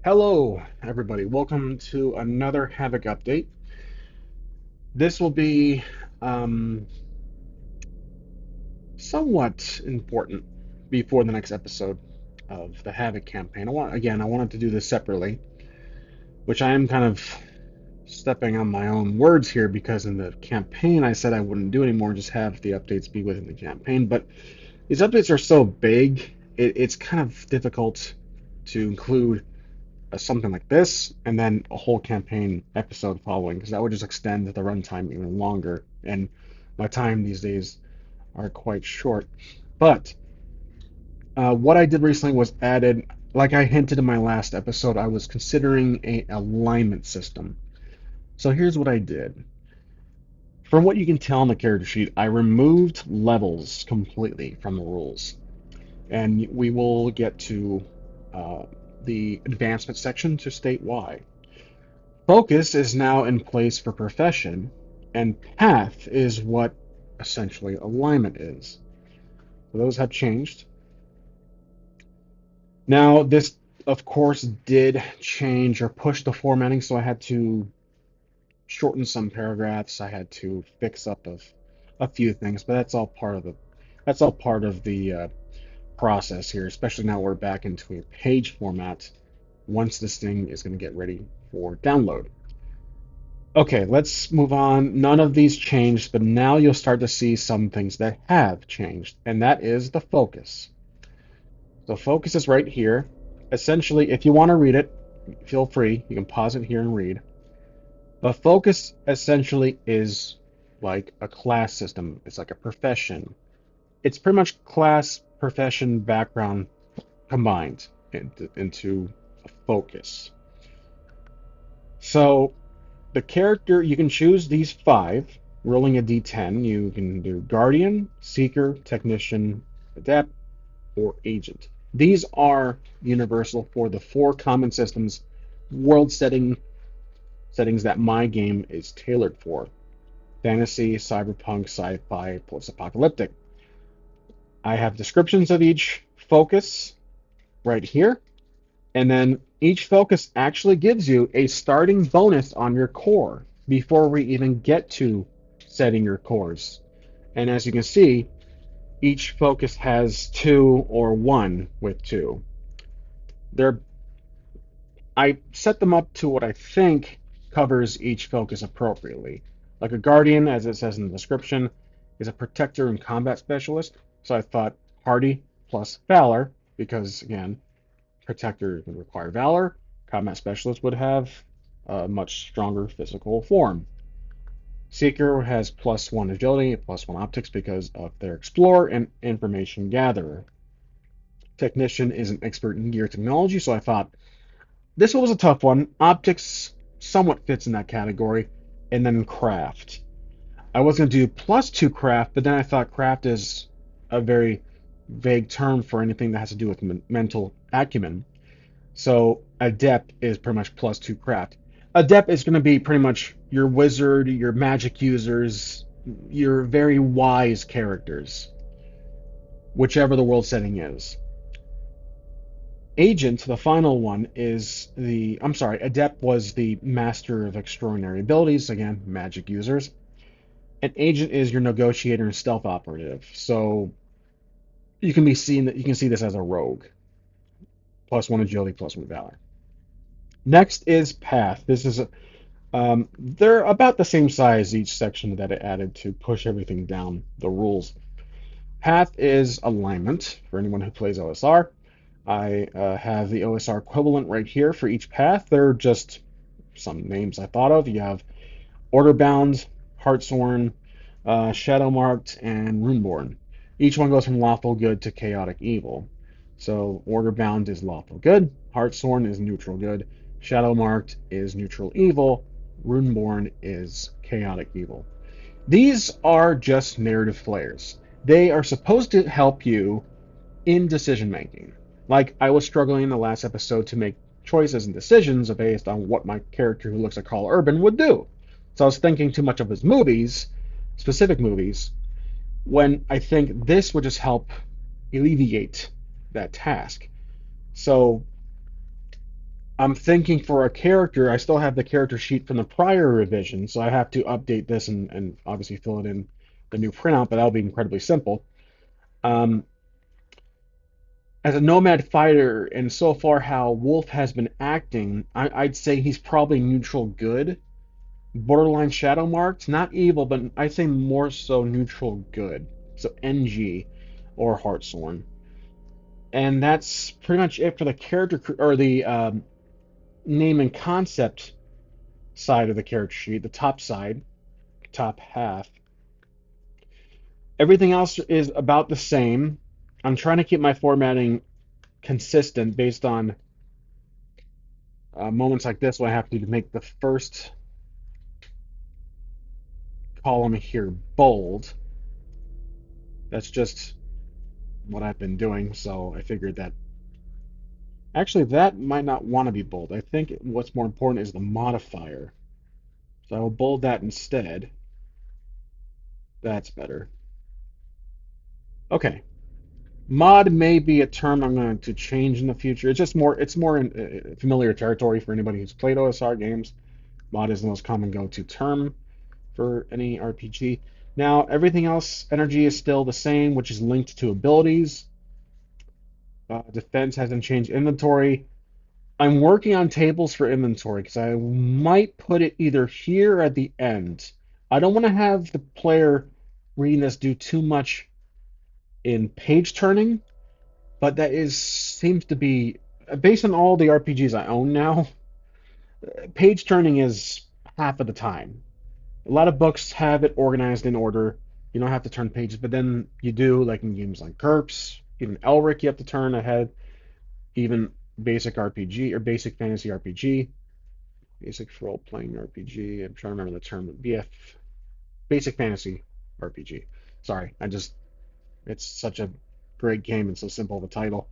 Hello, everybody. Welcome to another HAVOC update. This will be um, somewhat important before the next episode of the HAVOC campaign. I wanted to do this separately, which I am kind of stepping on my own words here because in the campaign I said I wouldn't do anymore, just have the updates be within the campaign. But these updates are so big, it's kind of difficult to include something like this and then a whole campaign episode following because that would just extend the runtime even longer. And my time these days are quite short. But what I did recently was added, like I hinted in my last episode, I was considering a alignment system. So here's what I did. From what you can tell on the character sheet, I removed levels completely from the rules. And we will get to uh, the advancement section to state why. Focus is now in place for profession, and path is what essentially alignment is. So those have changed. Now, this, of course, did change or push the formatting, so I had to shorten some paragraphs. I had to fix up a few things, but that's all part of the process here. Especially now we're back into a page format. Once this thing is going to get ready for download. Okay, let's move on. None of these changed, but now you'll start to see some things that have changed, and that is the focus. The focus is right here. Essentially, if you want to read it, feel free. You can pause it here and read. The focus essentially is like a class system. It's like a profession. It's pretty much class, profession, background combined into a focus. So the character, you can choose these five, rolling a d10. You can do Guardian, Seeker, Technician, Adept, or Agent. These are universal for the four common systems, settings that my game is tailored for. Fantasy, cyberpunk, sci-fi, post-apocalyptic. I have descriptions of each focus right here, and then each focus actually gives you a starting bonus on your core before we even get to setting your cores. And as you can see, each focus has two or one with two. They're, I set them up to what I think covers each focus appropriately. Like a guardian, as it says in the description, is a protector and combat specialist. So I thought hardy plus valor, because again, protector would require valor. Combat specialist would have a much stronger physical form. Seeker has +1 agility, +1 optics because of their explorer and information gatherer. Technician is an expert in gear technology, so I thought this one was a tough one. Optics somewhat fits in that category, and then craft. I was going to do +2 craft, but then I thought craft is a very vague term for anything that has to do with mental acumen. So adept is pretty much +2 craft. Adept is going to be pretty much your wizard, your magic users, your very wise characters, whichever the world setting is. Agent, the final one, is the. I'm sorry, Adept was the master of extraordinary abilities, again, magic users. And Agent is your negotiator and stealth operative. So you can see this as a rogue. +1 agility, +1 valor. Next is Path. They're about the same size each section that it added to push everything down the rules. Path is alignment for anyone who plays OSR. I have the OSR equivalent right here for each path. They're just some names I thought of. You have Orderbound, Heartsworn, Shadowmarked, and Runeborn. Each one goes from lawful good to chaotic evil. So Orderbound is lawful good, Heartsworn is neutral good, Shadowmarked is neutral evil, Runeborn is chaotic evil. These are just narrative flares. They are supposed to help you in decision making. Like I was struggling in the last episode to make choices and decisions based on what my character who looks like Carl Urban would do. So I was thinking too much of his movies, specific movies, when I think this would just help alleviate that task. So I'm thinking for a character, I still have the character sheet from the prior revision, so I have to update this and obviously fill it in the new printout, but that'll be incredibly simple. Um, as a nomad fighter, and so far how Wolf has been acting, I'd say he's probably neutral good, borderline shadow marked, not evil, but I'd say more so neutral good. So NG or Heartsworn. And that's pretty much it for the character or the name and concept side of the character sheet, the top side, top half. Everything else is about the same. I'm trying to keep my formatting consistent based on moments like this when I have to make the first column here bold. That's just what I've been doing, so I figured that actually that might not want to be bold. I think what's more important is the modifier. So I will bold that instead. That's better. Okay. Mod may be a term I'm going to change in the future. It's more in familiar territory for anybody who's played OSR games. Mod is the most common go-to term for any RPG. Now, everything else, energy is still the same, which is linked to abilities. Defense hasn't changed. Inventory, I'm working on tables for inventory because I might put it either here or at the end. I don't want to have the player reading this do too much in page turning, but that is seems to be based on all the RPGs I own now. Page turning is half of the time. A lot of books have it organized in order. You don't have to turn pages, but then you do, like in games like GURPS, even Elric, you have to turn ahead. Even basic RPG or basic fantasy RPG, basic role playing RPG. I'm trying to remember the term. Basic fantasy RPG. Sorry, it's such a great game and so simple of a title.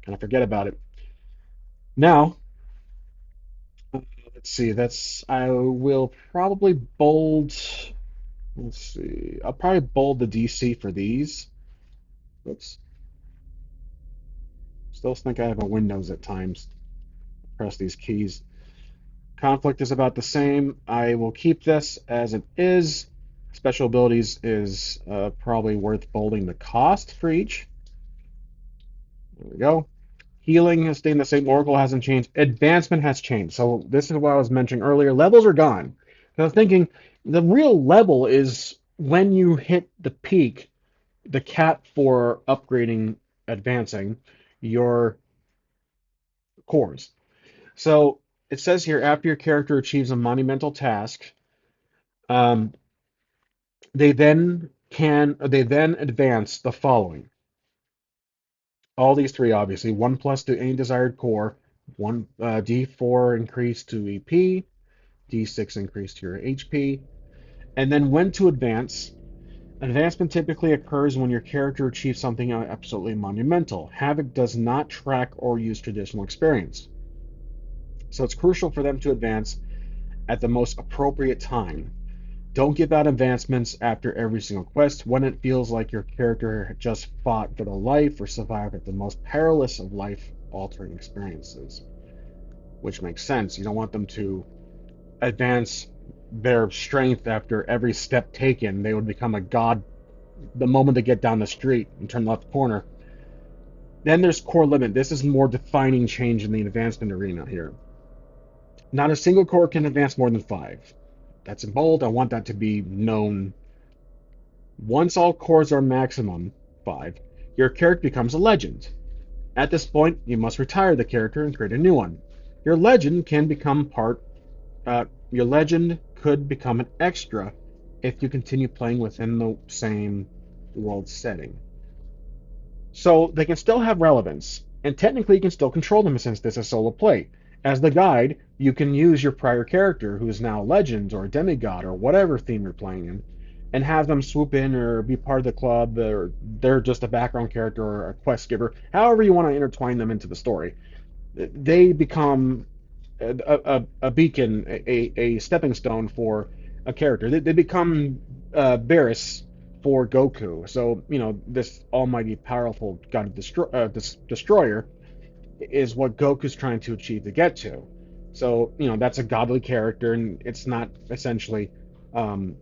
Kind of forget about it. Now, let's see. I will probably bold. Let's see. I'll probably bold the DC for these. Oops. Still think I have a Windows at times. Press these keys. Conflict is about the same. I will keep this as it is. Special abilities is probably worth bolding the cost for each. There we go. Healing has stayed the same. Oracle hasn't changed. Advancement has changed. So this is what I was mentioning earlier. Levels are gone. I was thinking the real level is when you hit the peak, the cap for upgrading, advancing your cores. So it says here after your character achieves a monumental task, um, they then advance the following. All these three, obviously, one plus to any desired core, one D4 increase to EP, D6 increase to your HP, and then when to advance. Advancement typically occurs when your character achieves something absolutely monumental. HAVOC does not track or use traditional experience, so it's crucial for them to advance at the most appropriate time. Don't give out advancements after every single quest when it feels like your character just fought for their life or survived at the most perilous of life-altering experiences. Which makes sense. You don't want them to advance their strength after every step taken. They would become a god the moment they get down the street and turn the left corner. Then there's core limit. This is more defining change in the advancement arena here. Not a single core can advance more than 5. That's in bold. I want that to be known. Once all cores are maximum 5, your character becomes a legend. At this point, you must retire the character and create a new one. Your legend can become your legend could become an extra if you continue playing within the same world setting. So they can still have relevance, and technically you can still control them since this is solo play. As the guide, you can use your prior character, who is now a legend or a demigod or whatever theme you're playing in, and have them swoop in or be part of the club, or they're just a background character or a quest giver. However you want to intertwine them into the story, they become a beacon, a stepping stone for a character. They become Barris for Goku. So, this almighty, powerful god destroyer is what Goku's trying to achieve to get to. So, that's a godly character, and it's not essentially um,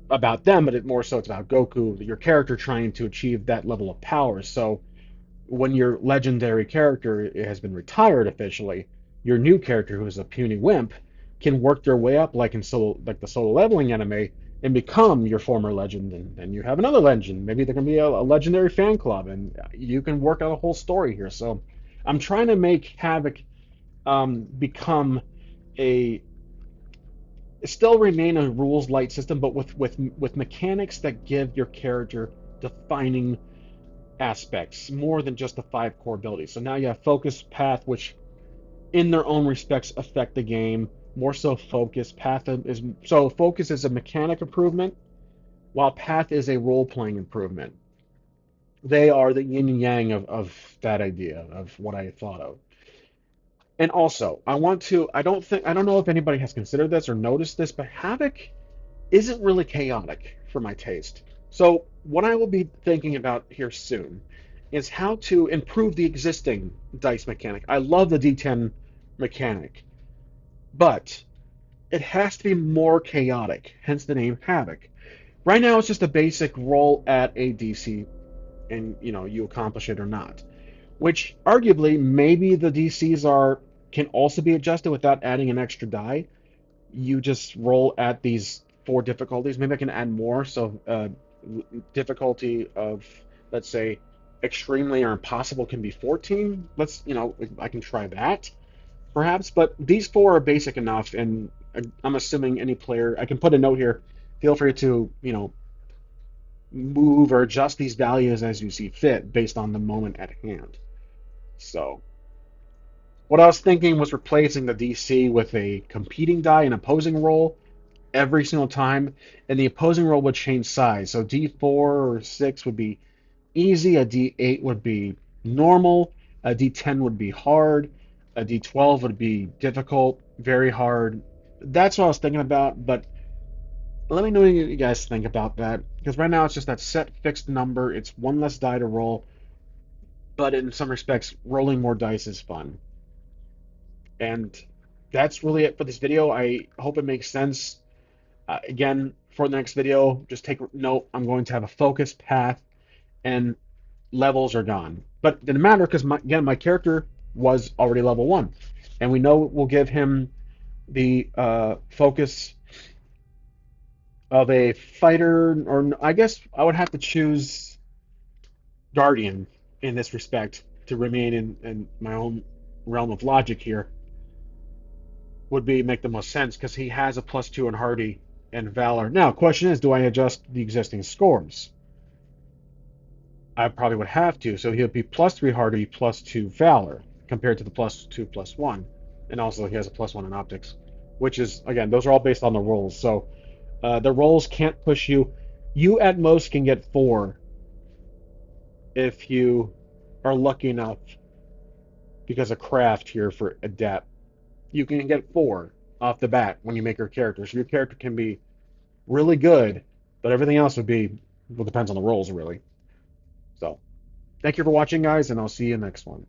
about them, but more so it's about Goku, your character trying to achieve that level of power. So, when your legendary character has been retired officially, your new character, who is a puny wimp, can work their way up like the solo leveling anime and become your former legend, and you have another legend. Maybe there can be a legendary fan club, and you can work out a whole story here. So I'm trying to make Havoc become a still remain a rules light system, but with mechanics that give your character defining aspects more than just the five core abilities. So now you have focus, path, which in their own respects affect the game. More so, focus is a mechanic improvement, while path is a role playing improvement. They are the yin and yang of that idea of what I thought of. And also, I don't know if anybody has considered this or noticed this, but Havoc isn't really chaotic for my taste. So, what I will be thinking about here soon is how to improve the existing dice mechanic. I love the D10 mechanic, but it has to be more chaotic, hence the name Havoc. Right now, it's just a basic roll at a DC, and you accomplish it or not. Which arguably, maybe the DCs are can also be adjusted without adding an extra die. You just roll at these four difficulties. Maybe I can add more. So difficulty of, let's say, extremely or impossible can be 14. I can try that perhaps. But these four are basic enough, and I'm assuming any player. I can put a note here. Feel free to move or adjust these values as you see fit based on the moment at hand. So what I was thinking was replacing the DC with a competing die, an opposing roll, every single time, and the opposing roll would change size. So D4 or 6 would be easy, a D8 would be normal, a D10 would be hard, a D12 would be difficult, very hard. That's what I was thinking about, but let me know what you guys think about that. Because right now it's just that set fixed number, it's one less die to roll, but in some respects, rolling more dice is fun. And that's really it for this video. I hope it makes sense. Again, for the next video, just take note. I'm going to have a focus path, and levels are gone. But it didn't matter because again, my character was already level 1, and we know we'll give him the focus of a fighter, or I guess I would have to choose Guardian in this respect to remain in my own realm of logic here. Would be make the most sense because he has a +2 in Hardy and Valor. Now, question is, do I adjust the existing scores? I probably would have to. So he'll be +3 Hardy, +2 Valor, compared to the +2 +1. And also he has a +1 in optics, which is, again, those are all based on the rolls. So the rolls can't push you. You at most can get 4 if you are lucky enough because of craft here for Adept. You can get 4 off the bat when you make your character. So your character can be really good, but everything else would be, well, depends on the rolls, really. So, thank you for watching, guys, and I'll see you next one.